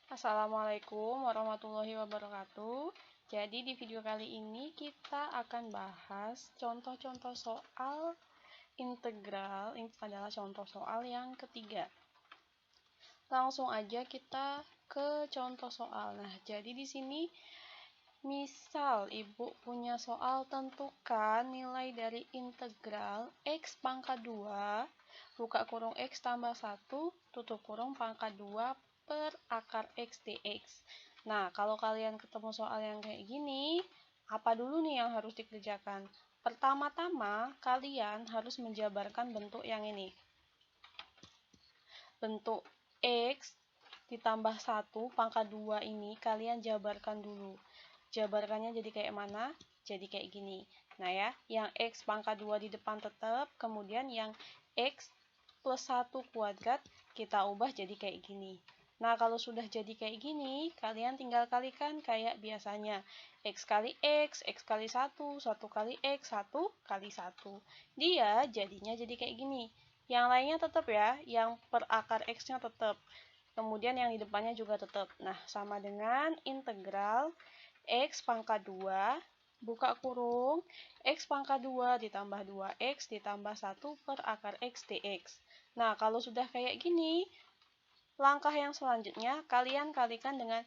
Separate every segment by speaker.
Speaker 1: Assalamualaikum warahmatullahi wabarakatuh. Jadi di video kali ini kita akan bahas contoh-contoh soal integral. Ini adalah contoh soal yang ketiga. Langsung aja kita ke contoh soal. Nah, jadi di sini misal Ibu punya soal tentukan nilai dari integral X pangkat 2, buka kurung X tambah 1, tutup kurung pangkat 2 per akar X dx. Nah, kalau kalian ketemu soal yang kayak gini, apa dulu nih yang harus dikerjakan? Pertama-tama, kalian harus menjabarkan bentuk yang ini. Bentuk X ditambah 1 pangkat 2 ini kalian jabarkan dulu. Jabarkannya jadi kayak mana? Jadi kayak gini. Nah ya, yang X pangkat 2 di depan tetap, kemudian yang X plus 1 kuadrat kita ubah jadi kayak gini. Nah, kalau sudah jadi kayak gini, kalian tinggal kalikan kayak biasanya. X kali X, X kali 1, 1 kali X, 1 kali 1. Dia jadinya jadi kayak gini. Yang lainnya tetap ya, yang per akar X-nya tetap. Kemudian yang di depannya juga tetap. Nah, sama dengan integral X pangkat 2, buka kurung, X pangkat 2 ditambah 2X ditambah 1 per akar X dx. Nah, kalau sudah kayak gini, langkah yang selanjutnya, kalian kalikan dengan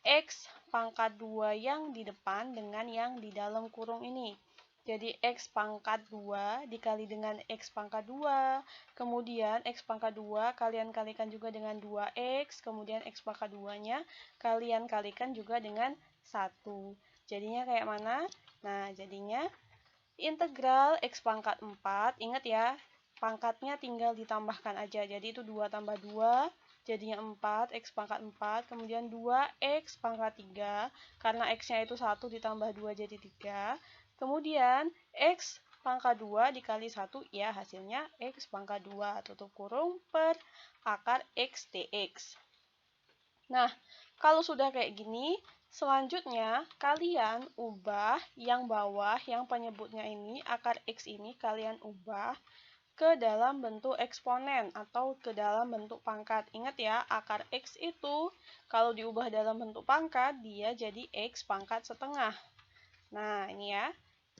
Speaker 1: X pangkat 2 yang di depan dengan yang di dalam kurung ini. Jadi X pangkat 2 dikali dengan X pangkat 2, kemudian X pangkat 2 kalian kalikan juga dengan 2X, kemudian X pangkat 2-nya kalian kalikan juga dengan 1. Jadinya kayak mana? Nah, jadinya integral X pangkat 4, ingat ya, pangkatnya tinggal ditambahkan aja. Jadi itu 2 tambah 2, jadinya 4, X pangkat 4, kemudian 2X pangkat 3, karena X-nya itu 1 ditambah 2 jadi 3, kemudian X pangkat 2 dikali 1, ya hasilnya X pangkat 2, tutup kurung, per akar X dx. Nah, kalau sudah kayak gini, selanjutnya kalian ubah yang bawah, yang penyebutnya ini, akar X ini kalian ubah ke dalam bentuk eksponen atau ke dalam bentuk pangkat. Ingat ya, akar X itu kalau diubah dalam bentuk pangkat, dia jadi X pangkat setengah. Nah, ini ya,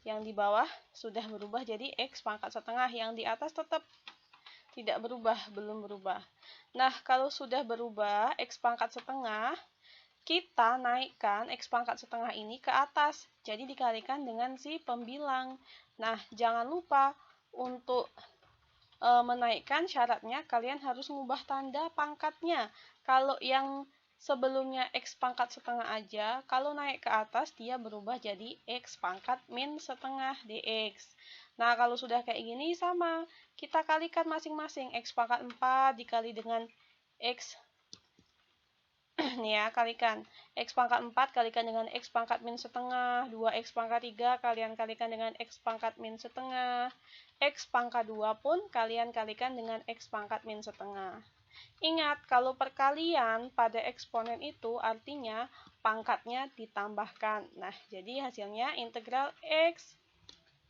Speaker 1: yang di bawah sudah berubah jadi X pangkat setengah, yang di atas tetap tidak berubah, belum berubah. Nah, kalau sudah berubah X pangkat setengah, kita naikkan X pangkat setengah ini ke atas. Jadi dikalikan dengan si pembilang. Nah, jangan lupa untuk menaikkan syaratnya kalian harus mengubah tanda pangkatnya. Kalau yang sebelumnya X pangkat setengah aja, kalau naik ke atas dia berubah jadi X pangkat min setengah dx. Nah, kalau sudah kayak gini sama, kita kalikan masing-masing. X pangkat 4 dikali dengan X nih ya, kalikan X pangkat 4 kalikan dengan X pangkat min setengah, 2X pangkat 3 kalian kalikan dengan X pangkat min setengah, X pangkat 2 pun kalian kalikan dengan X pangkat min setengah. Ingat, kalau perkalian pada eksponen itu artinya pangkatnya ditambahkan. Nah, jadi hasilnya integral X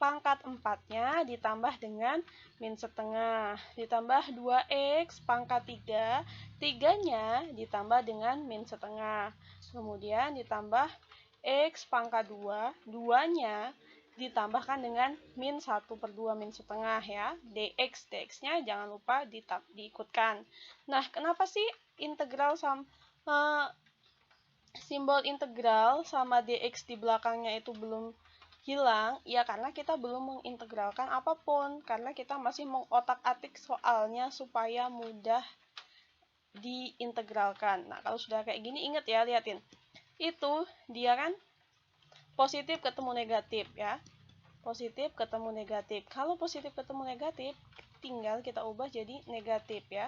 Speaker 1: pangkat 4-nya ditambah dengan min setengah, ditambah 2X pangkat 3, 3-nya ditambah dengan min setengah, kemudian ditambah X pangkat 2, 2-nya ditambahkan dengan min 1 per 2 min setengah ya, dx, dx-nya jangan lupa diikutkan. Nah, kenapa sih integral sama simbol integral sama dx di belakangnya itu belum hilang? Ya karena kita belum mengintegralkan apapun, karena kita masih mengotak-atik soalnya supaya mudah diintegralkan. Nah, kalau sudah kayak gini, ingat ya, liatin. Itu dia kan positif ketemu negatif ya. Positif ketemu negatif. Kalau positif ketemu negatif, tinggal kita ubah jadi negatif ya.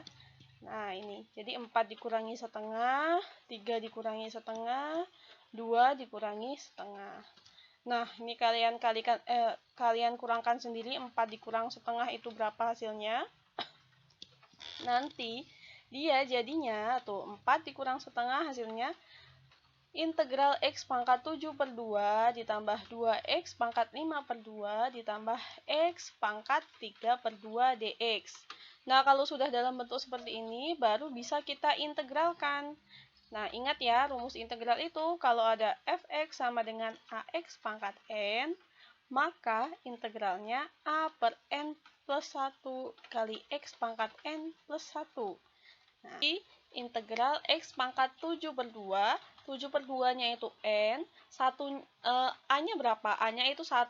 Speaker 1: Nah, ini. Jadi 4 dikurangi setengah, 3 dikurangi setengah, 2 dikurangi setengah. Nah, ini kalian kurangkan sendiri, 4 dikurang setengah itu berapa hasilnya. Nanti dia jadinya tuh 4 dikurang setengah hasilnya integral X pangkat 7 per 2 ditambah 2X pangkat 5 per 2 ditambah X pangkat 3 per 2 dx. Nah, kalau sudah dalam bentuk seperti ini, baru bisa kita integralkan. Nah, ingat ya, rumus integral itu kalau ada fx sama dengan ax pangkat n, maka integralnya a per n plus 1 kali x pangkat n plus 1. Nah, integral x pangkat 7 per 2, 7 per 2-nya itu n, a-nya berapa? A-nya itu 1.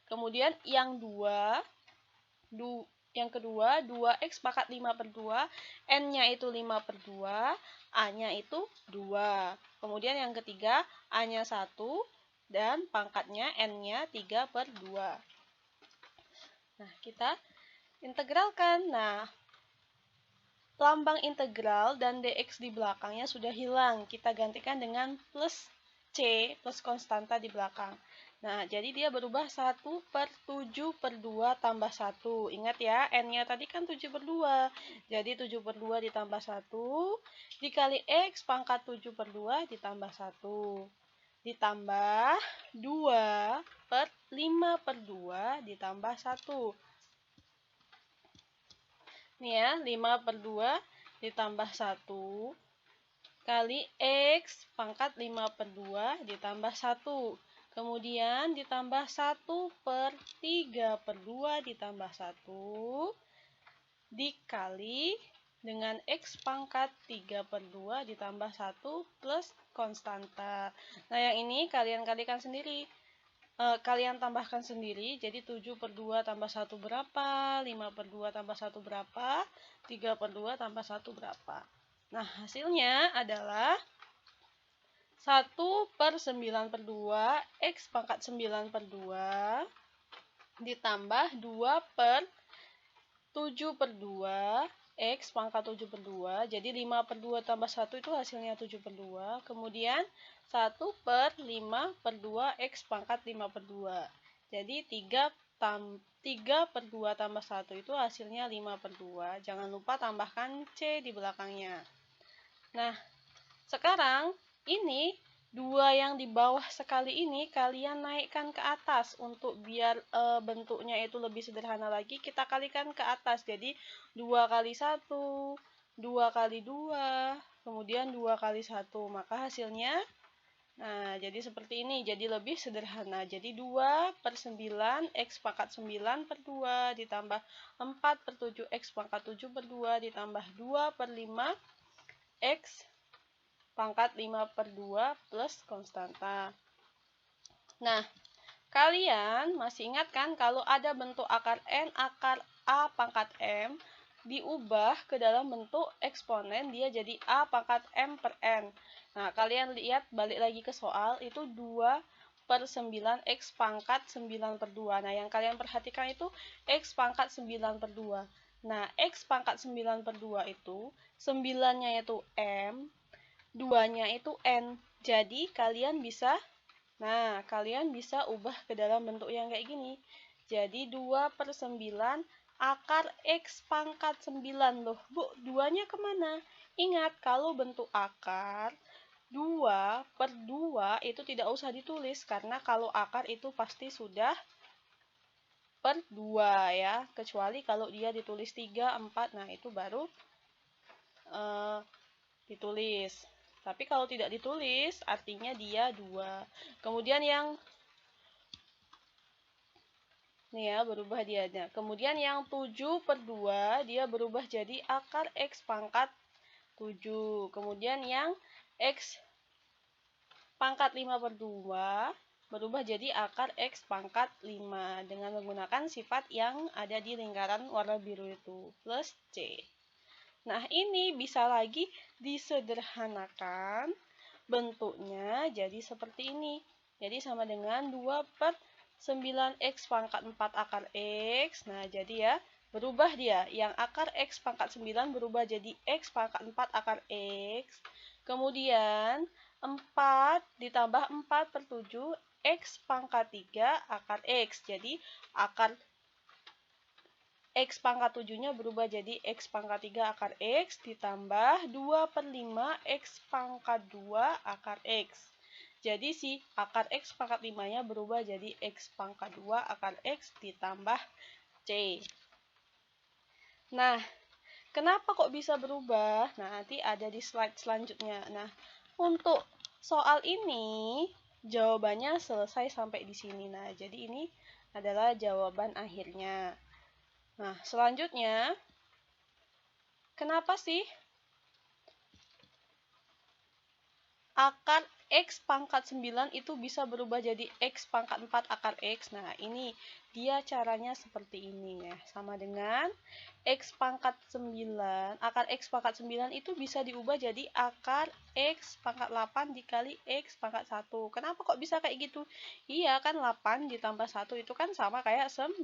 Speaker 1: Kemudian yang kedua, 2x pangkat 5 per 2, n-nya itu 5 per 2, a-nya itu 2. Kemudian yang ketiga, a-nya 1, dan pangkatnya n-nya 3 per 2. Nah, kita integralkan. Nah, lambang integral dan dx di belakangnya sudah hilang. Kita gantikan dengan plus c, plus konstanta di belakang. Nah, jadi dia berubah 1 per 7 per 2 tambah 1. Ingat ya, n-nya tadi kan 7 per 2. Jadi 7 per 2 ditambah 1, dikali x pangkat 7 per 2 ditambah 1. Ditambah 2 per 5 per 2 ditambah 1. Nih ya, 5 per 2 ditambah 1 kali x pangkat 5 per 2 ditambah 1. Kemudian ditambah 1 per 3 per 2 ditambah 1 dikali dengan x pangkat 3 per 2 ditambah 1 plus konstanta. Nah, yang ini kalian kalikan sendiri. Kalian tambahkan sendiri, jadi 7 per 2 tambah 1 berapa, 5 per 2 tambah 1 berapa, 3 per 2 tambah 1 berapa. Nah, hasilnya adalah 1 per 9 per 2, x pangkat 9 per 2, ditambah 2 per 7 per 2, x pangkat 7 per 2, jadi 5 per 2 tambah 1 itu hasilnya 7 per 2, kemudian 1 per 5 per 2, x pangkat 5 per 2, jadi 3 per 2 tambah 1 itu hasilnya 5 per 2, jangan lupa tambahkan c di belakangnya. Nah, sekarang ini 2 yang di bawah sekali ini kalian naikkan ke atas untuk biar bentuknya itu lebih sederhana lagi, kita kalikan ke atas. Jadi 2 kali 1, 2 kali 2, kemudian 2 kali 1. Maka hasilnya, nah jadi seperti ini, jadi lebih sederhana. Jadi 2 per 9, x pangkat 9 per 2, ditambah 4 per 7, x pangkat 7 per 2, ditambah 2 per 5, x pangkat 5 per 2 plus konstanta. Nah, kalian masih ingat kan kalau ada bentuk akar n, akar a pangkat m, diubah ke dalam bentuk eksponen, dia jadi a pangkat m per n. Nah, kalian lihat, balik lagi ke soal, itu 2 per 9 x pangkat 9 per 2. Nah, yang kalian perhatikan itu x pangkat 9 per 2. Nah, x pangkat 9 per 2 itu, 9-nya itu m, 2-nya itu n. Jadi, kalian bisa ubah ke dalam bentuk yang kayak gini. Jadi, 2 per 9 akar x pangkat 9. Loh, Bu, 2-nya kemana? Ingat, kalau bentuk akar, 2 per 2 itu tidak usah ditulis, karena kalau akar itu pasti sudah per 2 ya. Kecuali kalau dia ditulis 3, 4, nah itu baru ditulis. Tapi kalau tidak ditulis, artinya dia 2. Kemudian yang nih ya, berubah dianya. Kemudian yang 7 per 2, dia berubah jadi akar x pangkat 7. Kemudian yang x pangkat 5 per 2, berubah jadi akar x pangkat 5. Dengan menggunakan sifat yang ada di lingkaran warna biru itu, plus c. Nah, ini bisa lagi disederhanakan bentuknya jadi seperti ini. Jadi sama dengan 2 per 9x pangkat 4 akar x. Nah, jadi ya, berubah dia. Yang akar x pangkat 9 berubah jadi x pangkat 4 akar x. Kemudian, 4 ditambah 4 per 7, x pangkat 3 akar x. Jadi, akar x pangkat 7-nya berubah jadi x pangkat 3 akar x ditambah 2 per 5 x pangkat 2 akar x. Jadi si akar x pangkat 5-nya berubah jadi x pangkat 2 akar x ditambah c. Nah, Kenapa kok bisa berubah? Nah, nanti ada di slide selanjutnya. Nah, untuk soal ini, jawabannya selesai sampai di sini. Nah, jadi ini adalah jawaban akhirnya. Nah, selanjutnya, kenapa sih akar X pangkat 9 itu bisa berubah jadi X pangkat 4 akar X? Nah, ini dia caranya seperti ini ya. Sama dengan X pangkat 9, akar X pangkat 9 itu bisa diubah jadi akar X pangkat 8 dikali X pangkat 1. Kenapa kok bisa kayak gitu? Iya kan 8 ditambah 1 itu kan sama kayak 9.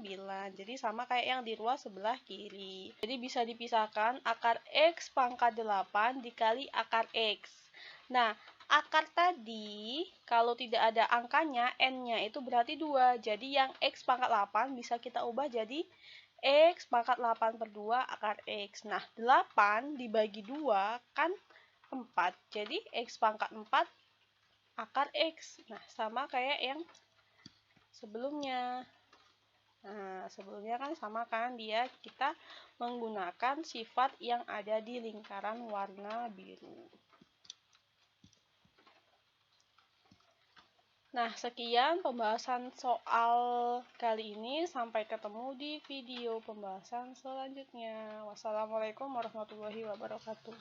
Speaker 1: Jadi sama kayak yang di ruas sebelah kiri. Jadi bisa dipisahkan akar X pangkat 8 dikali akar X. Nah, akar tadi, kalau tidak ada angkanya, N-nya itu berarti 2. Jadi yang X pangkat 8 bisa kita ubah jadi X pangkat 8 per 2 akar X. Nah, 8 dibagi 2 kan 4. Jadi X pangkat 4 akar X. Nah, sama kayak yang sebelumnya. Nah, sebelumnya kan sama kan dia kita menggunakan sifat yang ada di lingkaran warna biru. Nah, sekian pembahasan soal kali ini. Sampai ketemu di video pembahasan selanjutnya. Wassalamualaikum warahmatullahi wabarakatuh.